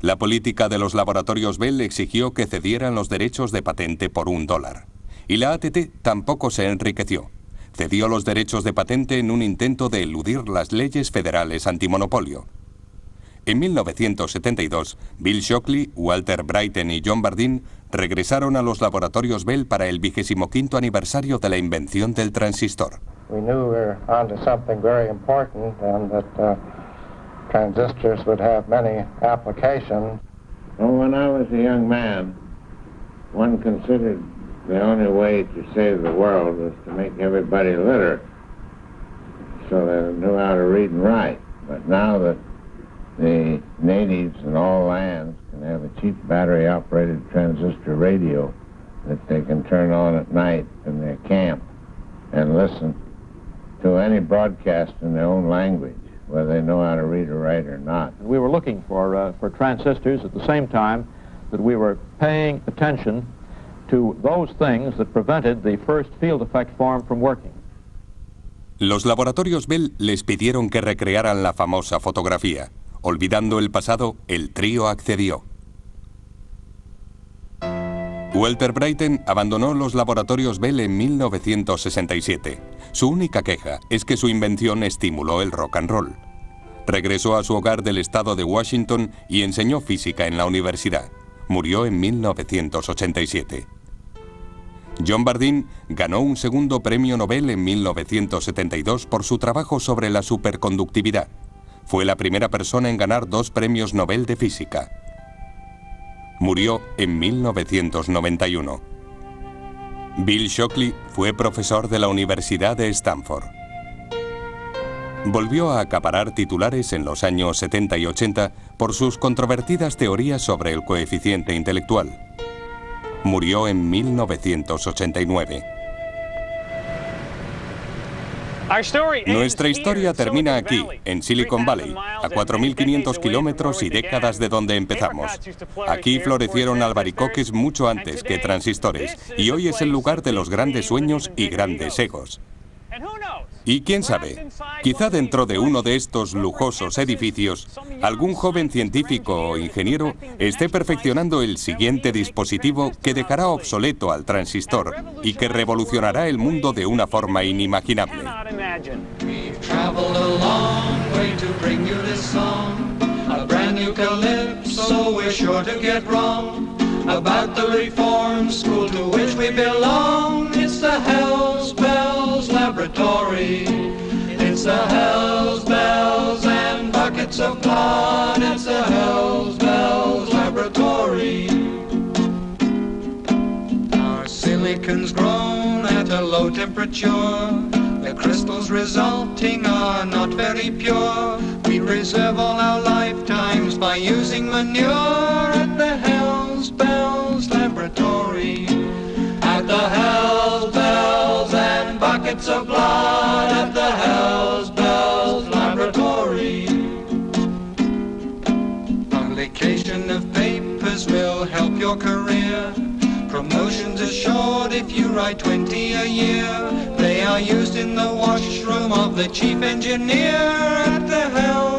S1: La política de los laboratorios Bell exigió que cedieran los derechos de patente por $1. Y la AT&T tampoco se enriqueció. Cedió los derechos de patente en un intento de eludir las leyes federales antimonopolio. En 1972, Bill Shockley, Walter Brighton y John Bardeen regresaron a los laboratorios Bell para el 25º aniversario de la invención del transistor.
S10: We knew we were onto something very important and that transistors would have many applications.
S11: Well, when I was a young man, one considered the only way to save the world was to make everybody literate so they knew how to read and write. But now that the natives in all lands can have a cheap battery-operated transistor radio that they can turn on at night in their camp and listen to any broadcast in their own language, whether they know how to read or write or not.
S10: We were looking for transistors at the same time that we were paying attention to those things that prevented the first field effect form from working.
S1: Los laboratorios Bell les pidieron que recrearan la famosa fotografía. Olvidando el pasado, el trío accedió. Walter Brighton abandonó los laboratorios Bell en 1967. Su única queja es que su invención estimuló el rock and roll. Regresó a su hogar del estado de Washington y enseñó física en la universidad. Murió en 1987. John Bardeen ganó un segundo premio Nobel en 1972 por su trabajo sobre la superconductividad. Fue la primera persona en ganar 2 premios Nobel de física. Murió en 1991. Bill Shockley fue profesor de la Universidad de Stanford. Volvió a acaparar titulares en los años 70 y 80 por sus controvertidas teorías sobre el coeficiente intelectual. Murió en 1989. Nuestra historia termina aquí, en Silicon Valley, a 4.500 kilómetros y décadas de donde empezamos. Aquí florecieron albaricoques mucho antes que transistores, y hoy es el lugar de los grandes sueños y grandes egos. Y quién sabe, quizá dentro de uno de estos lujosos edificios, algún joven científico o ingeniero esté perfeccionando el siguiente dispositivo que dejará obsoleto al transistor y que revolucionará el mundo de una forma inimaginable.
S8: traveled a long way to bring you this song. A brand new calypso we're sure to get wrong. About the reform school to which we belong. It's the Hells Bells Laboratory. It's the Hells Bells and buckets of blood. It's the Hells Bells Laboratory. Our silicon's grown at a low temperature. The crystals resulting are not very pure. We preserve all our lifetimes by using manure at the Hells Bells Laboratory. At the Hells Bells and buckets of blood. At the Hells Bells Laboratory. Publication of papers will help your career. Promotions assured if you write 20 a year. They are used in the washroom of the chief engineer at the Hells